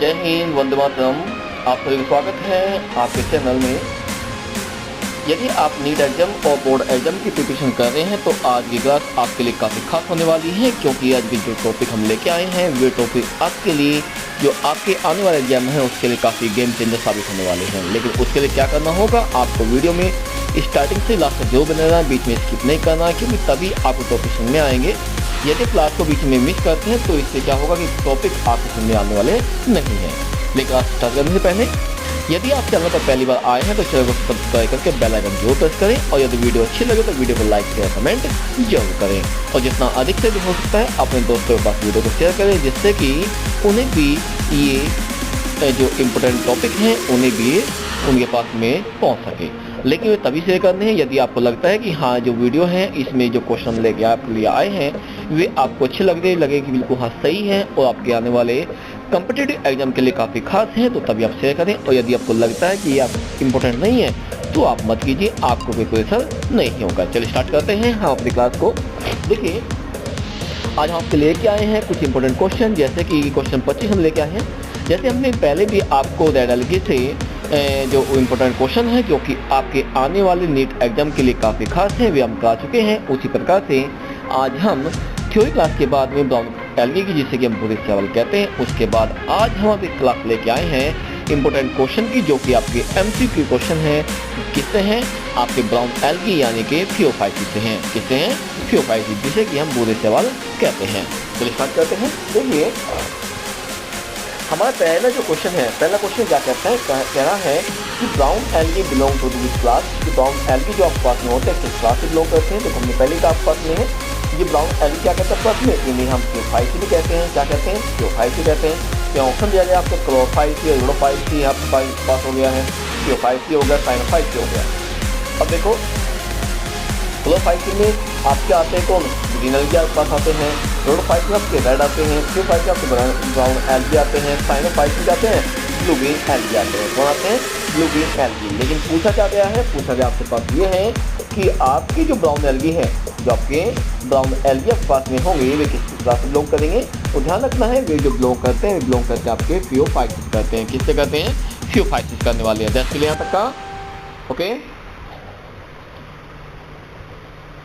जय हिंद, वंदे मातरम। आप सभी का स्वागत है आपके चैनल में। यदि आप नीट एग्जाम और बोर्ड एग्जाम की प्रिपरेशन कर रहे हैं तो आज की क्लास आपके लिए काफ़ी खास होने वाली है, क्योंकि आज की जो टॉपिक हम लेके आए हैं वे टॉपिक आपके लिए जो आपके आने वाले एग्जाम है उसके लिए काफ़ी गेम चेंजर साबित होने वाले हैं। लेकिन उसके लिए क्या करना होगा, आपको वीडियो में स्टार्टिंग से लास्ट तक जरूर बने रहना, बीच में स्किप नहीं करना, क्योंकि तभी आपको टॉपिक समझ में आएंगे। यदि क्लास को बीच में मिस करते हैं तो इससे क्या होगा कि टॉपिक आपको समझ में आने वाले नहीं हैं। लेकिन क्लास स्टार्ट करने से पहले यदि आप चैनल पर पहली बार आए हैं तो चैनल को सब्सक्राइब करके बेल आइकन जरूर प्रेस करें, और यदि वीडियो अच्छी लगे तो वीडियो को लाइक शेयर कमेंट जरूर करें, और जितना अधिक से हो सकता है अपने दोस्तों के पास वीडियो को शेयर करें, जिससे कि उन्हें भी ये जो इम्पोर्टेंट टॉपिक हैं उन्हें भी उनके पास में पहुंच सके। लेकिन वे तभी शेयर करने हैं यदि आपको लगता है कि हाँ जो वीडियो है इसमें जो क्वेश्चन लेके आपके लिए आए हैं वे आपको अच्छे लगे कि बिल्कुल हाँ सही है और आपके आने वाले कॉम्पिटिटिव एग्जाम के लिए काफ़ी खास है, तो तभी आप शेयर करें। और यदि आपको लगता है कि ये आप इम्पोर्टेंट नहीं है तो आप मत कीजिए, आपको कोई प्रेशर नहीं होगा। चलिए स्टार्ट करते हैं हम अपनी क्लास को। देखिए आज हम आपके लेके आए हैं कुछ इंपॉर्टेंट क्वेश्चन, जैसे कि क्वेश्चन 25 हम लेके आए हैं। जैसे हमने पहले भी आपको रेडलगी से जो इम्पोर्टेंट क्वेश्चन है जो कि आपके आने वाले नीट एग्जाम के लिए काफ़ी खास है वे हम करा चुके हैं। उसी प्रकार से आज हम थ्योरी क्लास के बाद में ब्राउन एल्गी की, जिसे कि हम बुरी सवाल कहते हैं, उसके बाद आज हम अपनी क्लास लेके आए हैं इंपॉर्टेंट क्वेश्चन की, जो कि आपके MCQ क्वेश्चन है। किससे हैं? आपके ब्राउन एल्गी यानी कि फियोफाइसी से हैं। किससे हैं? फियोफाइसी, जिसे कि हम बुरे सवाल कहते हैं। चलिए स्टार्ट करते हैं। देखिए हमारा पहला जो क्वेश्चन है, पहला क्वेश्चन क्या कहता है, कह रहा है कि brown algae belong to this class. कि ब्राउन एल्गी जो आपके पास में होते हैं किस क्लास से बिलोंग करते हैं, तो हमने पहले का आपके पास में है। ये ब्राउन एल्गी क्या कहते हैं फर्स्ट में, इन्हें हम फियोफाइसी भी कहते हैं। क्या कहते हैं? फियोफाइसी कहते हैं। यहाँ ऑप्शन दिया गया आपको क्लोरोफाइसी, यूरोफाइसी आपके पास हो गया है, फियोफाइसी हो गया, साइनोफाइसी हो गया। अब देखो क्लोरोफाइसी में आपके आते हैं कौन? ग्रीन एल्गी आपके पास आते हैं, यूरोफाइसी आपके रेड आते हैं, फियोफाइसी आपके ब्राउन एल्गी आते हैं, साइनोफाइसी जाते हैं, ब्लू ग्रीन एल्गी आते हैं। कौन आते हैं? Blue green algae. लेकिन पूछा क्या गया है? पूछा गया आपके पास ये है कि आपकी जो ब्राउन एल्गी है, जो आपके ब्राउन एल्गी आपके पास में होंगे वे किस क्लास से बिलोंग करेंगे। तो ध्यान रखना है वे जो बिलोंग करते हैं वे बिलोंग करते हैं आपके फियोफाइसिस करते हैं। किससे करते हैं? फियोफाइसिस करने वाले हैं। दैट्स क्लियर यहाँ तक का? Okay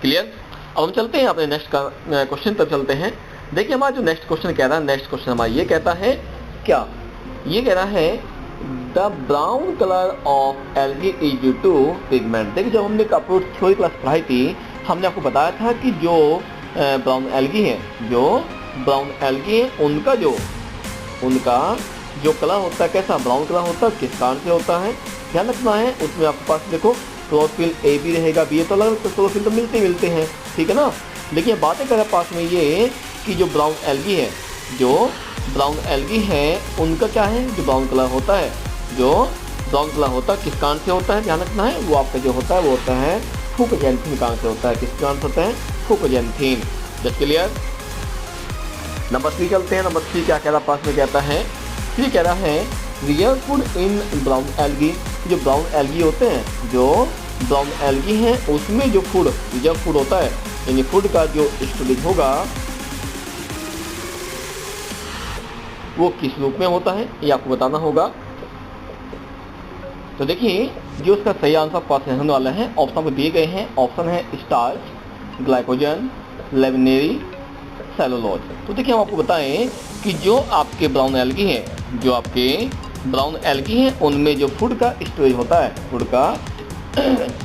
clear. अब हम चलते हैं अपने नेक्स्ट का क्वेश्चन तक चलते हैं। देखिए हमारा जो नेक्स्ट क्वेश्चन कह रहा है, नेक्स्ट क्वेश्चन हमारा ये कहता है, क्या ये कह रहा है the brown colour of algae is due to pigment. देखिए जब हमने अपनी थ्योरी क्लास पढ़ाई थी हमने आपको बताया था कि जो ब्राउन एल्गी है, जो ब्राउन एल्गी है उनका जो कलर होता है कैसा? ब्राउन कलर होता है। किस कारण से होता है? ध्यान रखना है। उसमें आपके पास देखो क्लोरोफिल A भी रहेगा, B तो अलग, तो क्लोरोफिल तो मिलते हैं, ठीक है ना। लेकिन बातें करें पास में ये कि जो ब्राउन एल्गी है, जो ब्राउन एल्गी है उनका क्या है? जो ब्राउन कलर होता है, जो ब्राउन कलर होता है किस कारण से होता है? ध्यान रखना है। वो आपका जो होता है वो होता है फुकोजेंथिन कारण से होता है। किस कारण से होता है? फुकोजेंथिन। Just clear. नंबर 3 चलते हैं। नंबर 3 क्या कह रहा पास में कहता है? 3 कह रहा है real food in brown algae. जो ब्राउन एल्गी होते हैं, जो ब्राउन एल्गी हैं उसमें जो फूड, रिजर्व फूड होता है, यानी फूड का जो स्टोरेज होगा वो किस रूप में होता है ये आपको बताना होगा। तो देखिए जो उसका सही आंसर पास होने वाला है ऑप्शन को दिए गए हैं। ऑप्शन है स्टार्च, ग्लाइकोजन, लेमिनेरी, सेलुलोज। तो देखिए हम आपको बताएं कि जो आपके ब्राउन एल्गी हैं, जो आपके ब्राउन एल्गी हैं उनमें जो फूड का स्टोरेज होता है, फूड का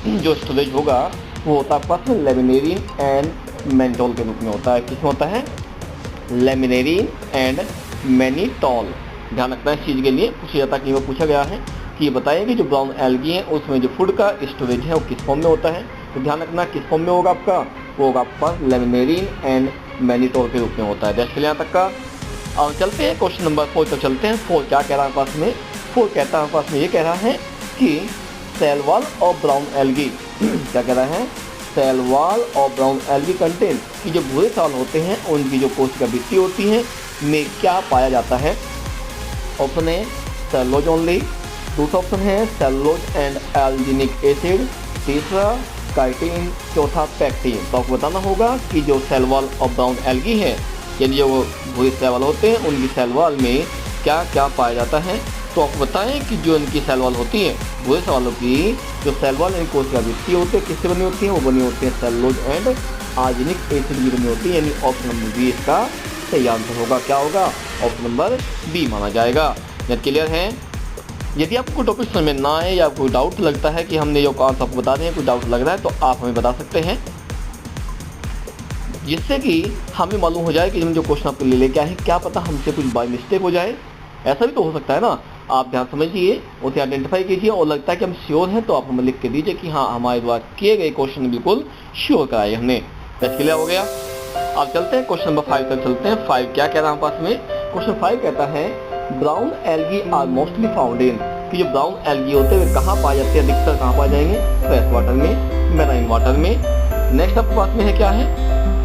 जो स्टोरेज होगा वो होता है पास में लेमिनेरिन एंड मैनिटोल के रूप में होता है। किसमें होता है? Laminarin and mannitol. ध्यान रखना है इस चीज़ के लिए पूछा जाता है कि वो पूछा गया है कि ये बताइए कि जो ब्राउन एल्गी है उसमें जो फूड का स्टोरेज है वो किस फॉर्म में होता है। तो ध्यान रखना किस फॉर्म में होगा आपका? वो होगा आपके पास लेमिनेरिन एंड मैनिटोल के रूप में होता है। जैसे यहाँ तक का। अब चलते हैं क्वेश्चन नंबर 4 तक चलते हैं। 4 क्या कह रहा है पास में? 4 कहता है पास में ये कह रहा है कि cell wall of brown algae क्या कह रहा है? Cell wall of brown algae contain कि जो भूरे साल होते हैं उनकी जो कोशिका भित्ति होती है में क्या पाया जाता है। ऑप्शन है सेलुलोज ओनली, दूसरा ऑप्शन है सेलुलोज एंड एल्जिनिक एसिड, तीसरा काइटिन, चौथा पैक्टिन। तो आपको बताना होगा कि जो cell wall of brown algae है, यानी जो भूरे सेल वॉल होते हैं उनकी सेल वॉल में क्या क्या पाया जाता है। तो आपको बताएं कि जो इनकी सेल वॉल होती है, बुरे सवालों की जो सेल वॉल इनकी कोशिका भित्ति होती है, किससे बनी होती है? वो बनी होती है सेलुलोज एंड आर्सेनिक एसिड की बनी होती है, यानी ऑप्शन नंबर बी इसका सही आंसर होगा। क्या होगा? ऑप्शन नंबर बी माना जाएगा। नेट क्लियर है? यदि आपको टॉपिक समझ में ना आए या कोई डाउट लगता है कि हमने जो आंसर आपको बता दें, कोई डाउट लग रहा है, तो आप हमें बता सकते हैं, जिससे कि हमें मालूम हो जाए कि हम जो क्वेश्चन आपके लिए लेके आए हैं, क्या पता हमसे कुछ बाय मिस्टेक हो जाए। ऐसा भी तो हो सकता है ना। आप ध्यान समझिए, उसे आइडेंटिफाई कीजिए, और लगता है कि हम श्योर हैं तो आप हमें लिख के दीजिए कि हाँ, हमारे द्वारा किए गए क्वेश्चन बिल्कुल श्योर कराए हमने। क्लियर हो गया? अब चलते हैं क्वेश्चन नंबर 5 तक चलते हैं। 5 क्या कह रहा है पास में? क्वेश्चन 5 कहता है brown algae are mostly found in, कि जो ब्राउन एल्गी होते हैं वे कहाँ पाए जाते हैं? अधिकतर कहाँ पाए जाएंगे? फ्रेश वाटर में, मेराइन वाटर में। नेक्स्ट आपके पास में है क्या है?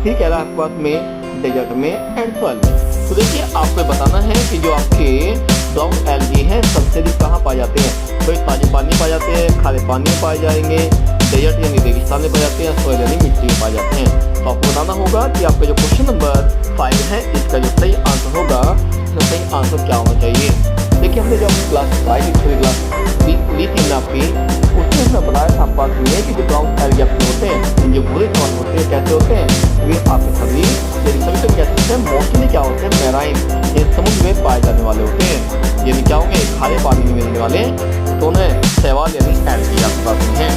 ठीक कह रहा है आपके पास में डेजर्ट में एंड सॉइल में। तो देखिए, आपको बताना है कि जो आपके ब्राउन एल्गी हैं सबसे अधिक कहाँ पाए जाते हैं? तो ताजे पानी में पाए जाते हैं, खारे पानी में पाए जाएंगे, डेजर्ट यानी रेगिस्तान में पाए जाते हैं, सॉइल यानी मिट्टी में पाए जाते हैं। तो आपको बताना होगा कि आपका जो क्वेश्चन नंबर 5 है इसका जो सही आंसर होगा, इसका सही आंसर क्या होना चाहिए। देखिए, हमने जब क्लास 5 क्लास ली थी हमने आपकी, उसमें हमने बताया था पास में कि जो ब्राउन एल्गी आपके होते हैं, जो बुरे सवाल होते हैं, कैसे होते हैं? वे आपके सभी तो कैसे होते हैं? मोस्टली क्या होते हैं? मैराइन, ये समुद्र में पाए जाने वाले होते हैं। यानी क्या होंगे? खारे पानी में मिलने वाले तो उन्हें शैवाल यानी एल्गी आपके पास में है।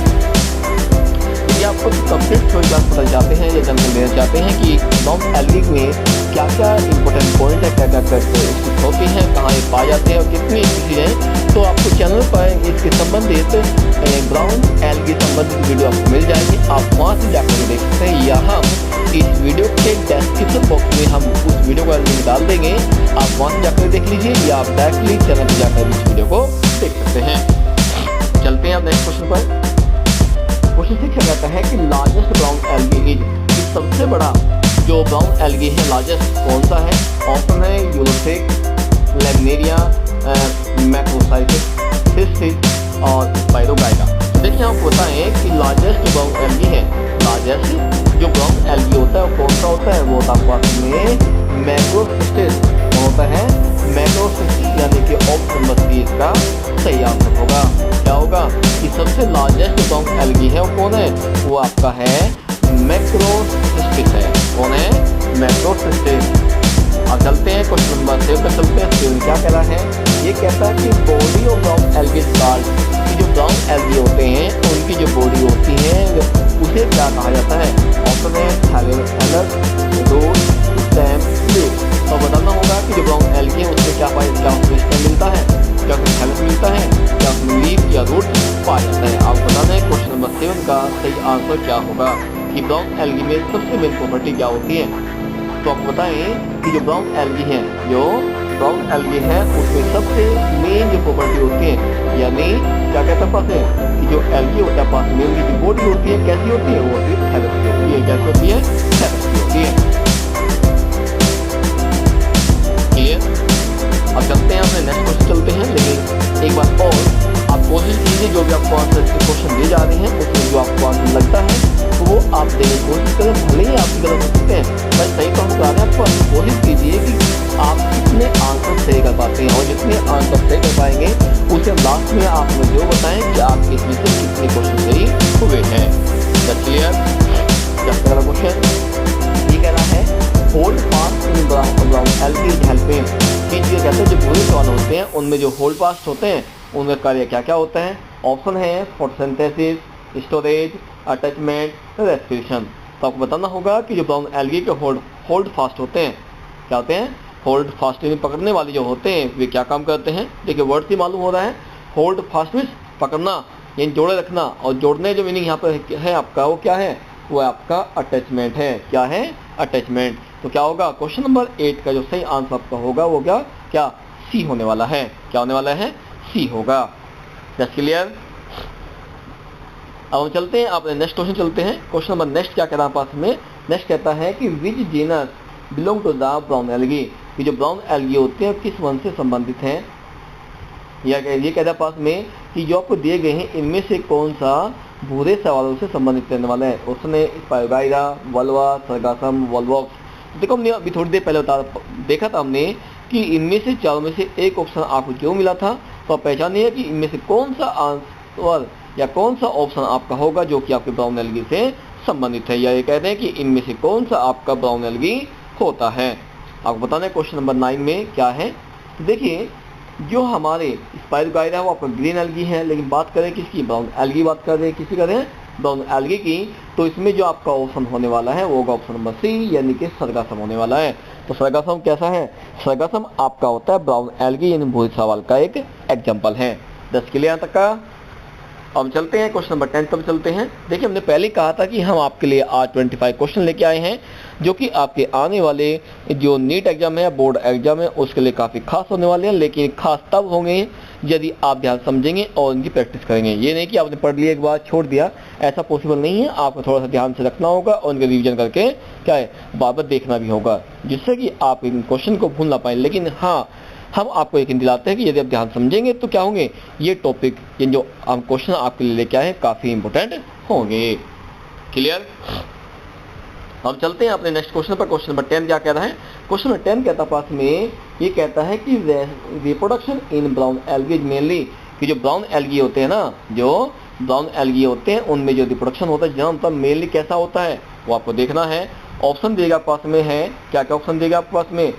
यदि आपको कंप्लीट थ्योरी क्लास पता चाहते हैं या जानकारी लेना चाहते हैं कि ब्राउन एल्गी में क्या क्या इंपॉर्टेंट पॉइंट है, क्या क्या कैरेक्टरिस्टिक्स होती हैं, कहाँ ये पाए जाते हैं और कितनी चीज़ें, तो आपको चैनल पर इसके संबंधित ब्राउन एल्गी संबंधित वीडियो आपको मिल जाएगी। आप वहाँ से जाकर देख सकते हैं, या हम इस वीडियो के डिस्क्रिप्शन बॉक्स में हम उस वीडियो का लिंक डाल देंगे। आप वहाँ से जाकर देख लीजिए, या आप डायरेक्टली चैनल पर जाकर इस वीडियो को देख सकते हैं। चलते हैं अब नेक्स्ट क्वेश्चन पर। क्वेश्चन 6 कहता है कि लार्जेस्ट ब्राउन एल्गी इज, सबसे बड़ा जो ब्राउन एल्गी है लार्जेस्ट कौन सा है? ऑप्शन है यूलोथिक, लैमिनेरिया, मैक्रोसाइटिस, सिस्टिस और स्पाइरोगाइटा। तो देखिए, आपको बताएं कि लार्जेस्ट ब्राउन एल्गी है, लार्जेस्ट जो ब्राउन एल्गी होता है वो कौन सा होता है? वो होता है पास में मैक्रोसिस्टिस। कौन होता है? मैक्रोसिस्टिस, यानी कि ऑप्शन नंबर सी इसका सही आंसर होगा। क्या होगा? कि सबसे लार्जेस्ट ब्राउन एल्गी है वो कौन है? वो आपका है मैक्रोसिस्टिस है। कौन है? मैक्रोसिस्टिस। अब चलते हैं क्वेश्चन नंबर 7 पर चलते हैं। क्या कह रहा है? ये कहता है कि body of brown algae called, कि जो ब्राउन एल्गी होते हैं उनकी जो बॉडी होती है उसे क्या कहा जाता है? ऑप्शन है थैलेमस, रूट, स्टेम, लीफ। तो बताना होगा कि जो ब्राउन एल्गी है उसमें क्या उसमें स्टेम मिलता है, क्या उसमें थैलेमस मिलता है, क्या उसमें लीफ या रूट पाया जाता है। आप बताना है क्वेश्चन नंबर 7 का सही आंसर क्या होगा, कि ब्राउन एल्गी में सबसे मेन प्रॉपर्टी क्या होती है। तो आपको बताएं कि जो ब्राउन एल्गी है, जो ब्राउन एल्गी है उसमें सबसे मेन जो प्रॉपर्टी होती है, यानी क्या कहते हैं पास है कि जो एल्गी होता है पास में उनकी जो बॉडी होती है कैसी होती है? वो होती है थैलेमस की होती है। कैसी होती है? थैलेमस की होती है। क्लियर? अब चलते हैं अपने नेक्स्ट क्वेश्चन चलते हैं, लेकिन एक बार और आप कोशिश कीजिए जो भी आपको आंसर के क्वेश्चन दिए जा रहे हैं उसमें जो आपको आंसर लगता है तो वो आप देने की कोशिश करें, भले ही आपकी गलत हो सकते हैं, पर सही तो हम करा रहे हैं। आपको कोशिश कीजिए कि आप कितने आंसर सही कर पाते हैं, और जितने आंसर सही कर पाएंगे उसे लास्ट में आप हमें जो बताएं कि आपके इसमें से कितने क्वेश्चन सही हुए हैं। क्लियर? पहला क्वेश्चन ये कह रहा है hold fast in brown algae helping, कि कहते हैं जो बुरे सवाल होते हैं उनमें जो होल्ड फास्ट होते हैं उनका कार्य क्या क्या होता है? ऑप्शन है फोटोसिंथेसिस, स्टोरेज, अटैचमेंट, रेस्पिरेशन। तो आपको बताना होगा कि जो ब्राउन एल्गी के होल्ड फास्ट होते हैं, क्या होते हैं? होल्ड फास्ट यानी पकड़ने वाले जो होते हैं वे क्या काम करते हैं? देखिए, वर्ड से मालूम हो रहा है। होल्ड फास्ट मीन्स पकड़ना यानी जोड़े रखना, और जोड़ने जो मीनिंग यहाँ पर है आपका वो क्या है? वो आपका अटैचमेंट है। क्या है? अटैचमेंट। तो क्या होगा? क्वेश्चन नंबर 8 का जो सही आंसर आपका होगा वो क्या सी होने वाला है। क्या होने वाला है? सी होगा। क्लियर? अब हम चलते हैं, आप नेक्स्ट क्वेश्चन चलते हैं। क्वेश्चन नंबर नेक्स्ट क्या कह रहा है पास में? नेक्स्ट कहता है कि which genus belong to the brown algae, कि जो ब्राउन एल्गी होते हैं किस वंश से संबंधित हैं। ये कहता है पास में कि जो आपको दिए गए हैं इनमें से कौन सा भूरे सवालों से संबंधित रहने वाला है। उसने स्पाइरोगाइटा, वल्वा, सरगासम, वॉल्वॉक्स। देखो, हमने अभी थोड़ी देर पहले देखा था हमने कि इनमें से चारों में से एक ऑप्शन आपको जो मिला था, तो आप पहचानिए कि इनमें से कौन सा आंसर या कौन सा ऑप्शन आपका होगा जो कि आपके ब्राउन एल्गी से संबंधित है, या ये कहते हैं कि इनमें से कौन सा आपका ब्राउन एल्गी होता है। आपको बताना है क्वेश्चन नंबर 9 में क्या है। देखिए, जो हमारे स्पाइरोगाइरा है वो आपका ग्रीन एल्गी है, लेकिन बात करें किसकी, ब्राउन एल्गी बात कर रहे हैं, किसी करें ब्राउन एल्गी की, तो इसमें जो आपका ऑप्शन होने वाला है वो होगा ऑप्शन नंबर सी, यानी कि सरगासम होने वाला है। तो सरगासम कैसा है, सरगासम आपका होता है ब्राउन एल्गी, यानी भूरे सवाल का एक एग्जाम्पल है। 10 के लिए यहाँ तक का। अब चलते हैं क्वेश्चन नंबर 10 पर चलते हैं। देखिए, हमने पहले कहा था कि हम आपके लिए आज 25 क्वेश्चन लेके आए हैं, जो कि आपके आने वाले जो नीट एग्जाम है, बोर्ड एग्जाम है, उसके लिए काफ़ी खास होने वाले हैं। लेकिन खास तब होंगे यदि आप ध्यान समझेंगे और इनकी प्रैक्टिस करेंगे। ये नहीं कि आपने पढ़ लिया एक बार छोड़ दिया, ऐसा पॉसिबल नहीं है। आपको थोड़ा सा ध्यान से रखना होगा और इनका रिविजन करके क्या है बार बार देखना भी होगा, जिससे कि आप इन क्वेश्चन को भूल ना पाएँ। लेकिन हाँ, हम आपको यकीन दिलाते हैं कि यदि आप ध्यान समझेंगे तो क्या होंगे, ये टॉपिक, ये जो हम क्वेश्चन आपके लिए लेके आए हैं, काफ़ी इंपॉर्टेंट होंगे। क्लियर। हम चलते हैं अपने नेक्स्ट क्वेश्चन पर। क्वेश्चन नंबर 10 क्या कह रहा है, क्वेश्चन नंबर 10 कहता पास में ये कहता है कि reproduction in brown algae mainly, कि जो ब्राउन एल्गी होते हैं ना, जो ब्राउन एल्गी होते हैं उनमें जो रिप्रोडक्शन होता है जन्म तब मेनली कैसा होता है वो आपको देखना है। ऑप्शन देगा पास में है, क्या क्या ऑप्शन देगा आपके पास में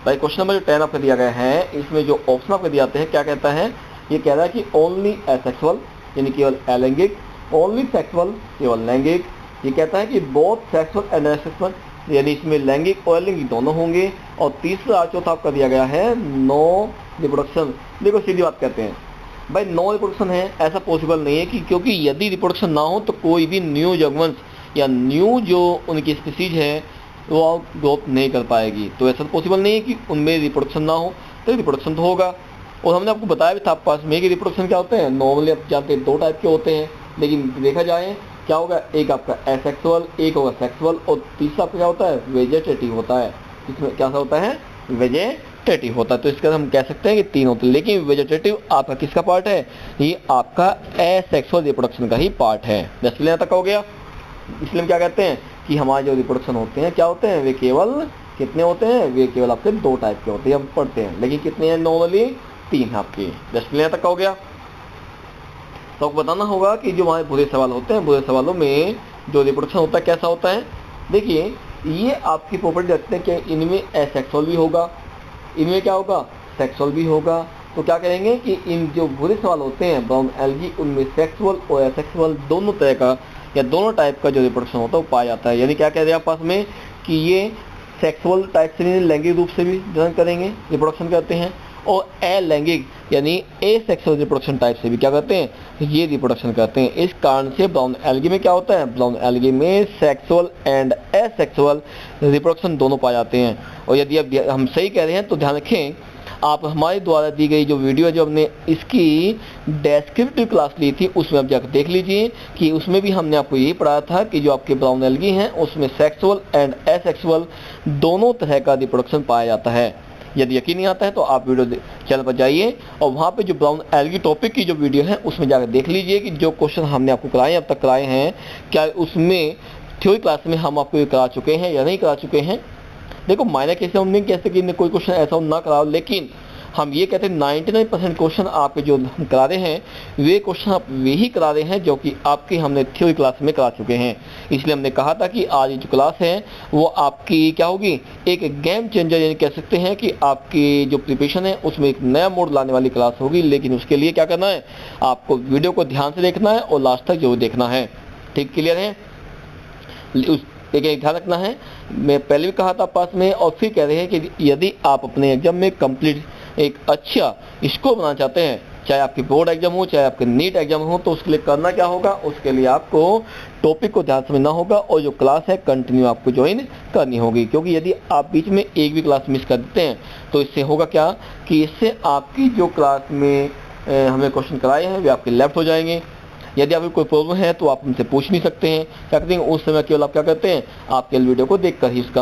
भाई। क्वेश्चन नंबर जो 10 आपको दिया गया है, इसमें जो ऑप्शन आपको दिए जाते हैं क्या कहता है, ये कह रहा है कि ओनली एसेक्सुअल, यानी केवल अलैंगिक, ओनली सेक्सुअल, केवल लैंगिक। ये कहता है कि बोथ सेक्सुअल एंड एसेक्सुअल, यानी इसमें लैंगिक और अलैंगिक दोनों होंगे। और तीसरा चौथा आपका दिया गया है नो रिप्रोडक्शन। देखो, सीधी बात कहते हैं भाई, नो रिप्रोडक्शन है, ऐसा पॉसिबल नहीं है, कि क्योंकि यदि रिप्रोडक्शन ना हो तो कोई भी न्यू जगवंश या न्यू जो उनकी स्पीसीज है वो ग्रोथ नहीं कर पाएगी। तो ऐसा पॉसिबल नहीं है कि उनमें रिप्रोडक्शन ना हो, तो रिप्रोडक्शन तो होगा। और हमने आपको बताया भी था पास में कि रिप्रोडक्शन क्या होते हैं, नॉर्मली आप जानते हैं 2 टाइप के होते हैं, लेकिन देखा जाए क्या होगा, एक आपका एसेक्सुअल, एक होगा सेक्सुअल, और तीसरा आपका क्या होता है, वेजेटेटिव होता है। इसमें क्या होता है, वेजेटेटिव होता है। तो इसका हम कह सकते हैं कि 3 होते हैं, लेकिन वेजेटेटिव आपका किसका पार्ट है, ये आपका एसेक्सुअल रिप्रोडक्शन का ही पार्ट है। 10 तक हो गया। इसलिए हम क्या कहते हैं कि हमारे जो रिप्रोडक्शन होते हैं क्या होते हैं, वे केवल कितने होते हैं, वे केवल आपके 2 टाइप के होते हैं, हम पढ़ते हैं, लेकिन कितने हैं, नॉर्मली 3 है आपके। 10 तक हो गया। तो आपको बताना होगा कि जो हमारे बुरे सवाल होते हैं, बुरे सवालों में जो रिप्रोडक्शन होता है कैसा होता है। देखिए, ये आपकी प्रॉपर्टी रखते हैं कि इनमें एसेक्सुअल भी होगा, इनमें क्या होगा, सेक्सुअल भी होगा। तो क्या करेंगे कि इन जो बुरे सवाल होते हैं ब्राउन एल्गी, उनमें सेक्सुअल और एसेक्सुअल दोनों तरह का या दोनों टाइप का जो रिप्रोडक्शन होता है वो पाया जाता है। यानी क्या कह रहे हैं आप पास में कि ये सेक्सुअल टाइप से नहीं, लैंगिक रूप से भी जनन करेंगे, रिप्रोडक्शन करते हैं, और अलैंगिक यानी एसेक्सुअल रिप्रोडक्शन टाइप से भी क्या करते हैं, ये रिप्रोडक्शन करते हैं। इस कारण से ब्राउन एल्गी में क्या होता है, ब्राउन एल्गी में सेक्सुअल एंड एसेक्सुअल रिप्रोडक्शन दोनों पाए जाते हैं। और यदि अब हम सही कह रहे हैं तो ध्यान रखें, आप हमारे द्वारा दी गई जो वीडियो है, जो हमने इसकी डेस्क्रिप्टिव क्लास ली थी, उसमें आप जाकर देख लीजिए कि उसमें भी हमने आपको यही पढ़ाया था कि जो आपके ब्राउन एल्गी हैं उसमें सेक्सुअल एंड एसेक्सुअल दोनों तरह का रिप्रोडक्शन पाया जाता है। यदि यकीन नहीं आता है तो आप वीडियो चैनल पर जाइए और वहाँ पे जो ब्राउन एल्गी टॉपिक की जो वीडियो है उसमें जाकर देख लीजिए कि जो क्वेश्चन हमने आपको कराए अब तक कराए हैं, क्या उसमें थ्योरी क्लास में हम आपको करा चुके हैं या नहीं करा चुके हैं। देखो, माइनर केस हम नहीं कहते कि कोई क्वेश्चन ऐसा ना कराओ, लेकिन हम ये कहते हैं 99% क्वेश्चन आपके जो हम करा रहे हैं वे क्वेश्चन आप वही करा रहे हैं जो कि आपके हमने थ्योरी क्लास में करा चुके हैं। इसलिए हमने कहा था कि आज जो क्लास है वो आपकी क्या होगी, एक गेम चेंजर, यानी कह सकते हैं कि आपकी जो प्रिपरेशन है उसमें एक नया मोड लाने वाली क्लास होगी। लेकिन उसके लिए क्या करना है, आपको वीडियो को ध्यान से देखना है और लास्ट तक जो देखना है। ठीक, क्लियर है। एक ध्यान रखना है, मैं पहले भी कहा था पास में और फिर कह रहे हैं कि यदि आप अपने एग्जाम में कंप्लीट एक अच्छा स्कोर बनाना चाहते हैं, चाहे आपकी बोर्ड एग्जाम हो चाहे आपके नीट एग्जाम हो, तो उसके लिए करना क्या होगा, उसके लिए आपको टॉपिक को ध्यान समझना होगा और जो क्लास है कंटिन्यू आपको ज्वाइन करनी होगी। क्योंकि यदि आप बीच में एक भी क्लास मिस कर देते हैं तो इससे होगा क्या कि इससे आपकी जो क्लास में हमने क्वेश्चन कराए हैं वे आपके लेफ्ट हो जाएंगे। यदि आपको कोई प्रॉब्लम है तो आप हमसे पूछ नहीं सकते हैं, क्या करते हैं उस समय केवल आप क्या करते हैं, आपके वीडियो को देखकर ही उसका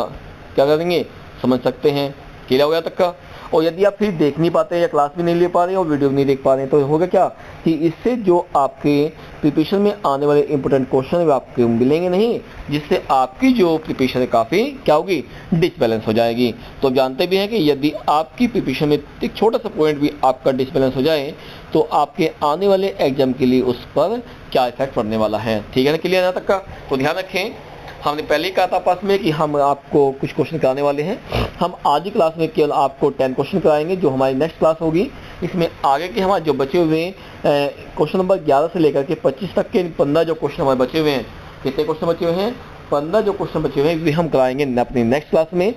क्या करेंगे, समझ सकते हैं। क्लियर हो गया तक का। और यदि आप फिर देख नहीं पाते या क्लास भी नहीं ले पा रहे और वीडियो भी नहीं देख पा रहे तो होगा क्या कि इससे जो आपके प्रिपरेशन में आने वाले इंपॉर्टेंट क्वेश्चन आपको मिलेंगे नहीं, जिससे आपकी जो प्रिपरेशन है काफ़ी क्या होगी, डिसबैलेंस हो जाएगी। तो आप जानते भी हैं कि यदि आपकी प्रिपरेशन में एक छोटा सा पॉइंट भी आपका डिसबैलेंस हो जाए तो आपके आने वाले एग्जाम के लिए उस पर क्या इफेक्ट पड़ने वाला है। ठीक है ना, क्लियर यहाँ तक का? तो ध्यान रखें, हमने पहले ही कहा था आपस में कि हम आपको कुछ क्वेश्चन कराने वाले हैं। हम आज की क्लास में केवल आपको 10 क्वेश्चन कराएंगे, जो हमारी नेक्स्ट क्लास होगी। इसमें आगे के हमारे जो बचे हुए क्वेश्चन नंबर 11 से लेकर के 25 तक के 15 जो क्वेश्चन हमारे बचे हुए हैं, कितने क्वेश्चन बचे हुए हैं, 15 जो क्वेश्चन बचे हुए हैं, वे हम कराएंगे अपनी नेक्स्ट क्लास में।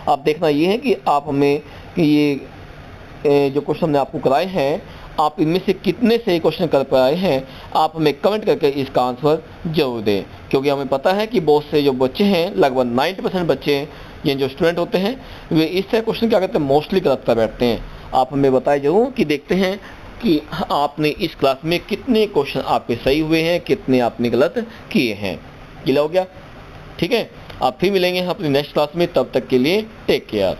आप देखना ये है कि आप हमें कि ये जो क्वेश्चन हमने आपको कराए हैं, आप इनमें से कितने सही क्वेश्चन कर पाए हैं, आप हमें कमेंट करके इसका आंसर जरूर दें। क्योंकि हमें पता है कि बहुत से जो बच्चे हैं, लगभग 90% बच्चे ये जो स्टूडेंट होते हैं, वे इस तरह क्वेश्चन क्या करते हैं, मोस्टली गलत कर बैठते हैं। आप हमें बताएं जरूर कि देखते हैं कि आपने इस क्लास में कितने क्वेश्चन आपके सही हुए हैं, कितने आपने गलत किए हैं। क्लियर हो गया? ठीक है, आप फिर मिलेंगे अपनी नेक्स्ट क्लास में, तब तक के लिए टेक केयर।